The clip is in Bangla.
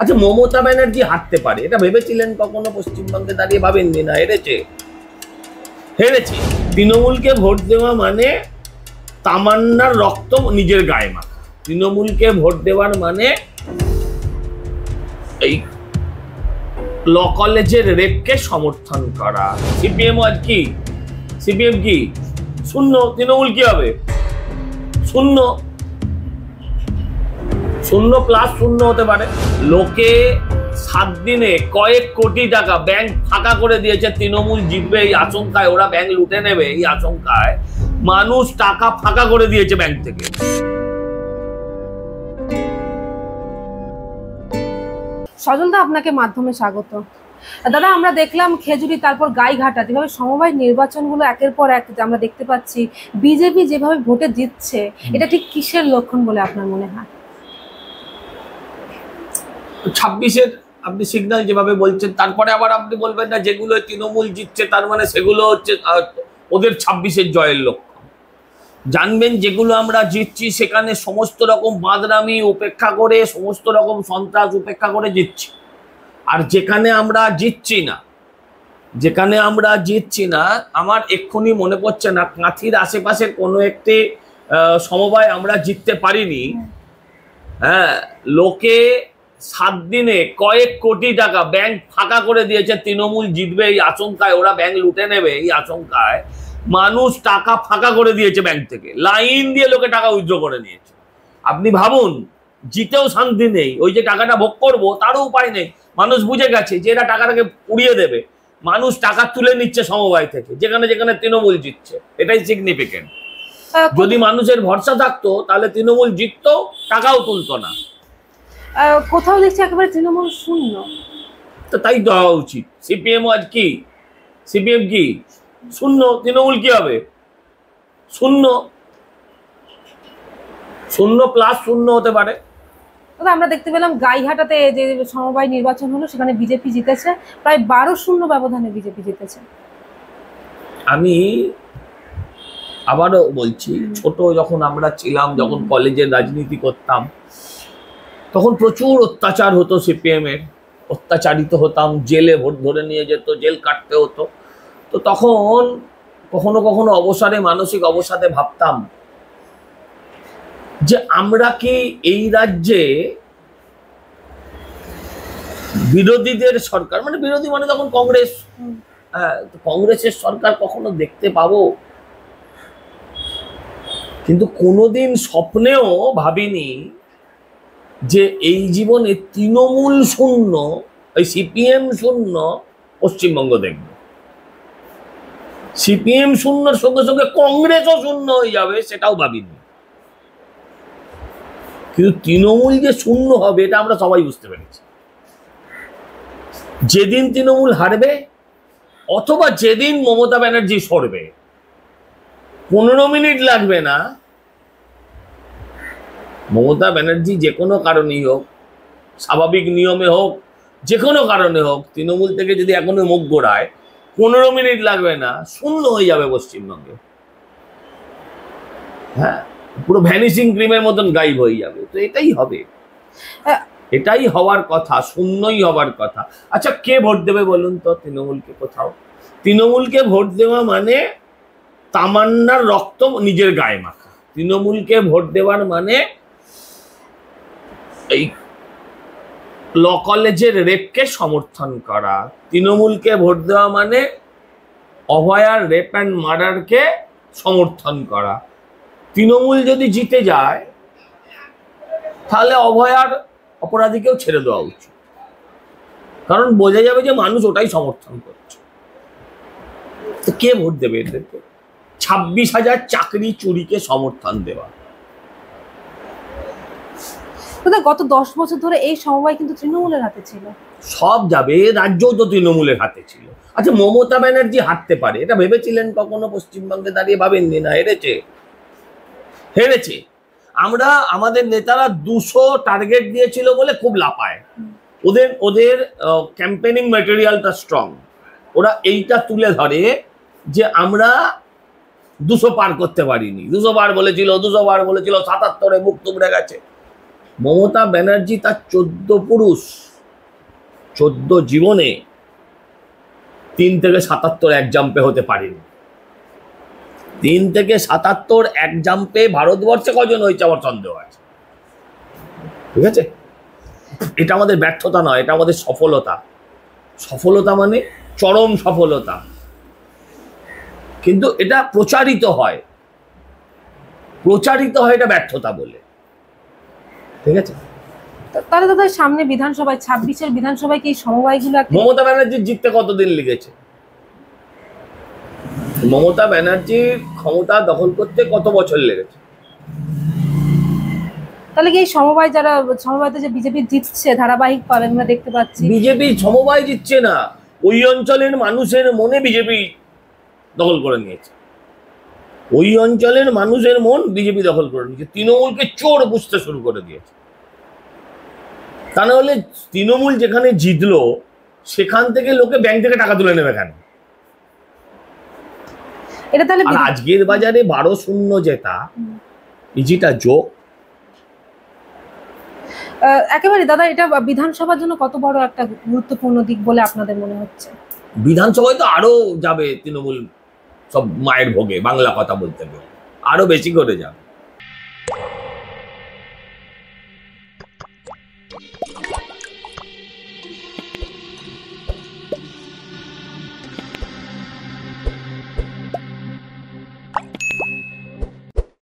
আচ্ছা, মমতা ব্যানার্জি হারতে পারে এটা ভেবেছিলেন কখনো? পশ্চিমবঙ্গে দাঁড়িয়ে ভাবেননি না হেরেছে? হেরেছে। তৃণমূলকে ভোট দেওয়া মানে তামান্নার রক্ত নিজের গায়ে মাখা। তৃণমূলকে ভোট দেওয়ার মানে এই ল কলেজের রেপকে সমর্থন করা। সিপিএম আজ কি? সিপিএম কি? শূন্য। তৃণমূল কি হবে? শূন্য। শূন্য প্লাস শূন্য হতে পারে। লোকে 7 দিনে কয়েক কোটি টাকা ব্যাংক ফাঁকা করে দিয়েছে। তৃণমূল জিতবে এই আশঙ্কায়, ওরা ব্যাংক লুটে নেবে এই আশঙ্কায় মানুষ টাকা ফাঁকা করে দিয়েছে ব্যাংক থেকে। সজলদা, আপনাকে মাধ্যমে স্বাগত। দাদা, আমরা দেখলাম খেজুরি, তারপর গাইঘাটা, যেভাবে সমবায় নির্বাচনগুলো একের পর এক আমরা দেখতে পাচ্ছি, বিজেপি যেভাবে ভোটে জিতছে, এটা ঠিক কিসের লক্ষণ বলে আপনার মনে হয়? 26-এর আপনি সিগন্যাল যেভাবে বলছেন, তারপরে আবার আপনি বলবেন না যেগুলো তৃণমূল জিতছে তার মানে সেগুলো হচ্ছে ওদের 26-এর জয়ের লক্ষ্য। জানবেন যেগুলো আমরা জিতছি সেখানে সমস্ত রকম বাঁদরামি উপেক্ষা করে, সমস্ত রকম সন্ত্রাস উপেক্ষা করে জিতছি। আর যেখানে আমরা জিতছি না, আমার এক্ষুনি মনে পড়ছে না কাঁথির আশেপাশের কোনো একটি সমবায় আমরা জিততে পারিনি। হ্যাঁ, লোকে 7 দিনে কয়েক কোটি টাকা ব্যাংক ফাঁকা করে দিয়েছে। তৃণমূল জিতবে এই আশঙ্কায়, ওরা ব্যাংক লুটে নেবে এই আশঙ্কায় মানুষ টাকা ফাঁকা করে দিয়েছে ব্যাংক থেকে। লাইন দিয়ে লোকে টাকা উইথড্র করে নিয়েছে। আপনি ভাবুন, জিতেও শান্তি নেই, ওই যে টাকাটা ভোগ করবো তারও উপায় নেই। মানুষ বুঝে গেছে যে এরা টাকাটাকে উড়িয়ে দেবে। মানুষ টাকা তুলে নিচ্ছে সমবায় থেকে, যেখানে যেখানে তৃণমূল জিতছে। এটাই সিগনিফিকেন্ট। যদি মানুষের ভরসা থাকতো তাহলে তৃণমূল জিততো, টাকাও তুলতো না। কোথাও দেখছি একেবারে তৃণমূল শূন্য। তো তাই দেওয়া উচিত। সিপিএম আজ কি? সিপিএম কি? শূন্য। তৃণমূল কি হবে? শূন্য। শূন্য প্লাস শূন্য হতে পারে। আমরা দেখতে পেলাম গাইঘাটাতে যে সমবায় নির্বাচন হলো, সেখানে বিজেপি জিতেছে, প্রায় 12-0 ব্যবধানে বিজেপি জিতেছে। আমি আবারও বলছি, ছোট যখন আমরা ছিলাম, যখন কলেজে রাজনীতি করতাম, তখন প্রচুর অত্যাচার হতো সিপিএম এর। অত্যাচারিত হতাম, জেলে ভোট ধরে নিয়ে যেত, জেল কাটতে হতো। তো তখন কখনো কখনো মানসিক অবসাদে ভাবতাম যে আমরা কি এই রাজ্যে বিরোধীদের সরকার, মানে বিরোধী মানে তখন কংগ্রেস, কংগ্রেসের সরকার কখনো দেখতে পাবো? কিন্তু কোনোদিন স্বপ্নেও ভাবিনি যে এই জীবনে তৃণমূল শূন্য, ওই সিপিএম শূন্য পশ্চিমবঙ্গ দেখব। সিপিএম শূন্যর সঙ্গে সঙ্গে কংগ্রেসও শূন্য হয়ে যাবে, সেটাও ভাবিনি। কিন্তু তৃণমূল যে শূন্য হবে এটা আমরা সবাই বুঝতে পেরেছি। যেদিন তৃণমূল হারবে অথবা যেদিন মমতা ব্যানার্জি সরবে, 15 মিনিট লাগবে না, মমতা ব্যানার্জি যে কোনো কারণেই হোক, স্বাভাবিক নিয়মে হোক, যে কোনো কারণে হোক, তৃণমূল থেকে যদি এখনো মুখ ঘোরায়, 15 মিনিট লাগবে না, শূন্য হয়ে যাবে পশ্চিমবঙ্গে। হ্যাঁ, পুরো ভ্যানিশিং ক্রিমের মতন গায়েব হয়ে যাবে। তো এটাই হবে, এটাই হওয়ার কথা, শূন্যই হওয়ার কথা। আচ্ছা, কে ভোট দেবে বলুন তো তৃণমূলকে? কোথাও তৃণমূলকে ভোট দেওয়া মানে তামান্নার রক্ত নিজের গায়ে মাখা। তৃণমূলকে ভোট দেওয়ার মানে এই ল কলেজের রেপকে সমর্থন করা। তৃণমূলকে ভোট দেওয়া মানে অভয়ার রেপ অ্যান্ড মার্ডারকে সমর্থন করা। তৃণমূল যদি জিতে যায় তাহলে অভয়ার অপরাধীকেও ছেড়ে দেওয়া উচিত, কারণ বোঝা যাবে যে মানুষ ওটাই সমর্থন করছে। তো কে ভোট দেবে এদেরকে? 26,000 চাকরি চুরিকে সমর্থন দেওয়া। গত 10 বছর ধরে এই সমবায় কিন্তু তৃণমূলের হাতে ছিল। সব যাবে, রাজ্যও তো তৃণমূলের হাতে ছিল। আচ্ছা, মমতা ব্যানার্জি হারতে পারে এটা ভেবেছিলেন কখনো? পশ্চিমবঙ্গে দাঁড়িয়ে ভাবেননি না হেরেছে? হেরেছে। আমরা, আমাদের নেতারা 200 টার্গেট দিয়েছিল বলে খুব লাপায়। ওদের ক্যাম্পেনিং ম্যাটেরিয়ালটা স্ট্রং। ওরা এইটা তুলে ধরে যে আমরা 200 পার করতে পারিনি। 200 বার বলেছিল, 77 মুখ তুবড়ে গেছে। মমতা ব্যানার্জি তার 14 পুরুষ 14 জীবনে 3 থেকে 77 এক জাম্পে হতে পারেনি। 3 থেকে 77 এক জাম্পে ভারতবর্ষে কজন হয়েছে আমার সন্দেহ আছে। ঠিক আছে, এটা আমাদের ব্যর্থতা নয়, এটা আমাদের সফলতা। সফলতা মানে চরম সফলতা, কিন্তু এটা প্রচারিত হয় এটা ব্যর্থতা বলে। ঠিক আছে, তাহলে দাদা সামনে বিধানসভায় 26-এর বিধানসভায় কি এই সমবায়গুলো মমতা ব্যানার্জির জিততে কতদিন লেগেছে? মমতা ব্যানার্জির ক্ষমতা দখল করতে কত বছর লেগেছে? তাহলে কি এই সমবায় যারা সমবায়তে যে বিজেপি জিতছে ধারাবাহিক ভাবে আমরা দেখতে পাচ্ছি? বিজেপি সমবায় জিতছে না, ওই অঞ্চলের মানুষের মনে বিজেপি দখল করে নিয়েছে। ওই অঞ্চলের মানুষের মন বিজেপি দখল করে নিয়েছে, তৃণমূলকে চোর বুঝতে শুরু করে দিয়েছে। তা নাহলে তৃণমূল যেখানে জিতলো সেখান থেকে লোকে ব্যাংক থেকে টাকা তুলে নেবে কেন? এটা তাহলে আজকের বাজারে 12-0 জেতা ইজিটা যোগ। একেবারে দাদা, এটা বিধানসভার জন্য কত বড় একটা গুরুত্বপূর্ণ দিক বলে আপনাদের মনে হচ্ছে? বিধানসভায় তো আরো যাবে তৃণমূল, সব মায়ের ভোগে, বাংলা কথা বলতে গেলে আরো বেশি করে যাবে।